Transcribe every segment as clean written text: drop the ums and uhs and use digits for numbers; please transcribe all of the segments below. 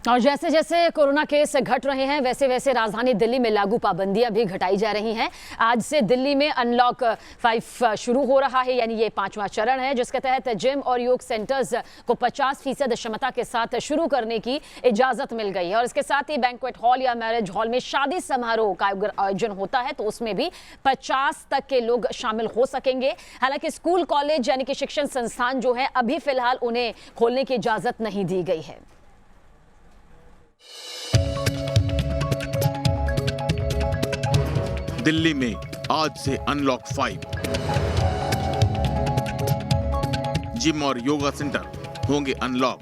और जैसे जैसे कोरोना केस घट रहे हैं वैसे वैसे राजधानी दिल्ली में लागू पाबंदियां भी घटाई जा रही हैं। आज से दिल्ली में अनलॉक 5 शुरू हो रहा है, यानी ये 5वां चरण है, जिसके तहत जिम और योग सेंटर्स को 50% क्षमता के साथ शुरू करने की इजाजत मिल गई है। और इसके साथ ही बैंक्वेट हॉल या मैरिज हॉल में शादी समारोह का आयोजन होता है तो उसमें भी 50 तक के लोग शामिल हो सकेंगे। हालांकि स्कूल, कॉलेज यानी कि शिक्षण संस्थान जो है अभी फिलहाल उन्हें खोलने की इजाजत नहीं दी गई है। दिल्ली में आज से अनलॉक 5। जिम और योगा सेंटर होंगे अनलॉक।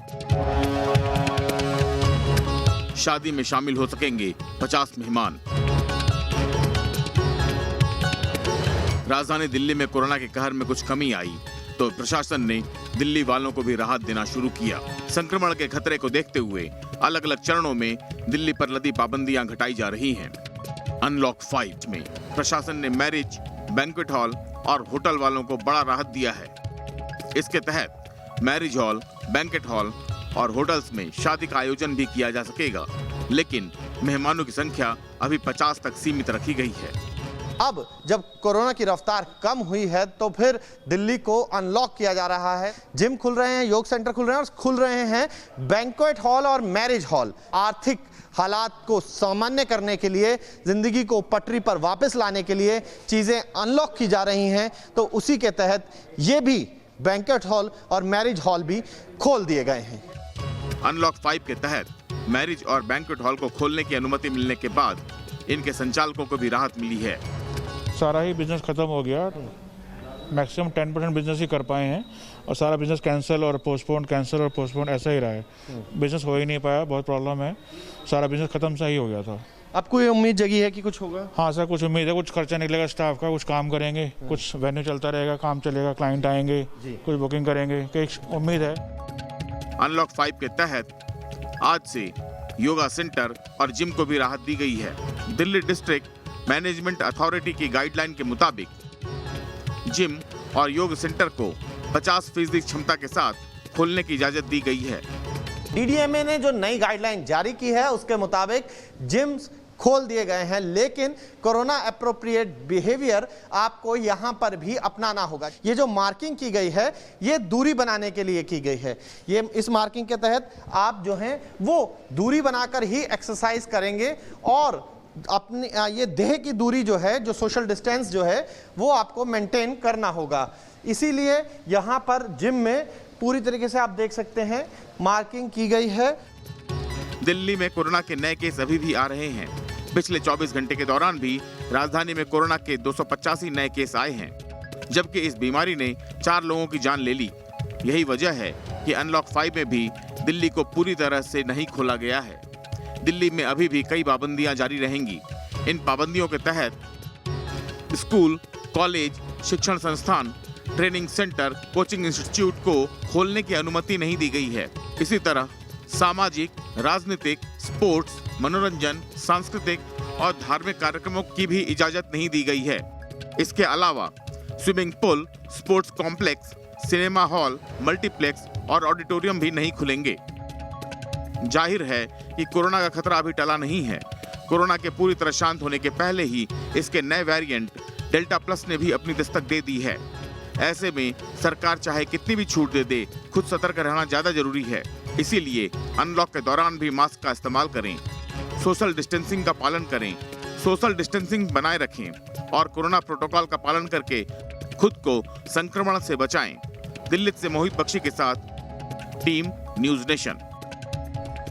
शादी में शामिल हो सकेंगे 50 मेहमान। राजधानी दिल्ली में कोरोना के कहर में कुछ कमी आई तो प्रशासन ने दिल्ली वालों को भी राहत देना शुरू किया। संक्रमण के खतरे को देखते हुए अलग अलग चरणों में दिल्ली पर लदी पाबंदियां घटाई जा रही हैं। अनलॉक 5 में प्रशासन ने मैरिज, बैंक्वेट हॉल और होटल वालों को बड़ा राहत दिया है। इसके तहत मैरिज हॉल, बैंक्वेट हॉल और होटल्स में शादी का आयोजन भी किया जा सकेगा, लेकिन मेहमानों की संख्या अभी 50 तक सीमित रखी गई है। अब जब कोरोना की रफ्तार कम हुई है तो फिर दिल्ली को अनलॉक किया जा रहा है। जिम खुल रहे हैं, योग सेंटर खुल रहे हैं और खुल रहे हैं बैंक्वेट हॉल और मैरिज हॉल। आर्थिक हालात को सामान्य करने के लिए, जिंदगी को पटरी पर वापस लाने के लिए चीज़ें अनलॉक की जा रही हैं, तो उसी के तहत ये भी बैंक्वेट हॉल और मैरिज हॉल भी खोल दिए गए हैं। अनलॉक 5 के तहत मैरिज और बैंक्वेट हॉल को खोलने की अनुमति मिलने के बाद इनके संचालकों को भी राहत मिली है। सारा ही बिजनेस खत्म हो गया, मैक्सिमम 10% बिजनेस ही कर पाए हैं और सारा बिजनेस कैंसिल और पोस्टपोन ऐसा ही रहा है। बिजनेस हो ही नहीं पाया, बहुत प्रॉब्लम है। सारा बिजनेस खत्म सा ही हो गया था। आपको ये उम्मीद जगी है कि कुछ होगा? हाँ सर, कुछ उम्मीद है, कुछ खर्चा निकलेगा स्टाफ का, कुछ काम करेंगे, कुछ वेन्यू चलता रहेगा, काम चलेगा, क्लाइंट आएंगे, कुछ बुकिंग करेंगे, कुछ उम्मीद है। अनलॉक 5 के तहत आज से योगा सेंटर और जिम को भी राहत दी गई है। दिल्ली डिस्ट्रिक्ट मैनेजमेंट अथॉरिटी की गाइडलाइन के मुताबिक जिम और योग सेंटर को 50% क्षमता के साथ खोलने की इजाजत दी गई है। डीडीएमए ने जो नई गाइडलाइन जारी की है उसके मुताबिक जिम्स खोल दिए गए हैं, लेकिन कोरोना एप्रोप्रिएट बिहेवियर आपको यहां पर भी अपनाना होगा। ये जो मार्किंग की गई है ये दूरी बनाने के लिए की गई है। ये इस मार्किंग के तहत आप जो हैं वो दूरी बनाकर ही एक्सरसाइज करेंगे और अपनी ये देह की दूरी जो है, जो सोशल डिस्टेंस जो है, वो आपको मेंटेन करना होगा। इसीलिए यहाँ पर जिम में पूरी तरीके से आप देख सकते हैं मार्किंग की गई है। दिल्ली में कोरोना के नए केस अभी भी आ रहे हैं। पिछले 24 घंटे के दौरान भी राजधानी में कोरोना के 285 नए केस आए हैं, जबकि इस बीमारी ने 4 लोगों की जान ले ली। यही वजह है कि अनलॉक 5 में भी दिल्ली को पूरी तरह से नहीं खोला गया है। दिल्ली में अभी भी कई पाबंदियां जारी रहेंगी। इन पाबंदियों के तहत स्कूल, कॉलेज, शिक्षण संस्थान, ट्रेनिंग सेंटर, कोचिंग इंस्टीट्यूट को खोलने की अनुमति नहीं दी गई है। इसी तरह सामाजिक, राजनीतिक, स्पोर्ट्स, मनोरंजन, सांस्कृतिक और धार्मिक कार्यक्रमों की भी इजाजत नहीं दी गई है। इसके अलावा swimming pool, sports complex, cinema hall, multiplex और ऑडिटोरियम भी नहीं खुलेंगे। जाहिर है कि कोरोना का खतरा अभी टला नहीं है। कोरोना के पूरी तरह शांत होने के पहले ही इसके नए वेरिएंट डेल्टा प्लस ने भी अपनी दस्तक दे दी है। ऐसे में सरकार चाहे कितनी भी छूट दे दे, खुद सतर्क रहना ज्यादा जरूरी है। इसीलिए अनलॉक के दौरान भी मास्क का इस्तेमाल करें, सोशल डिस्टेंसिंग का पालन करें, सोशल डिस्टेंसिंग बनाए रखें और कोरोना प्रोटोकॉल का पालन करके खुद को संक्रमण से बचाएं। दिल्ली से मोहित बख्शी के साथ टीम न्यूज़ नेशन।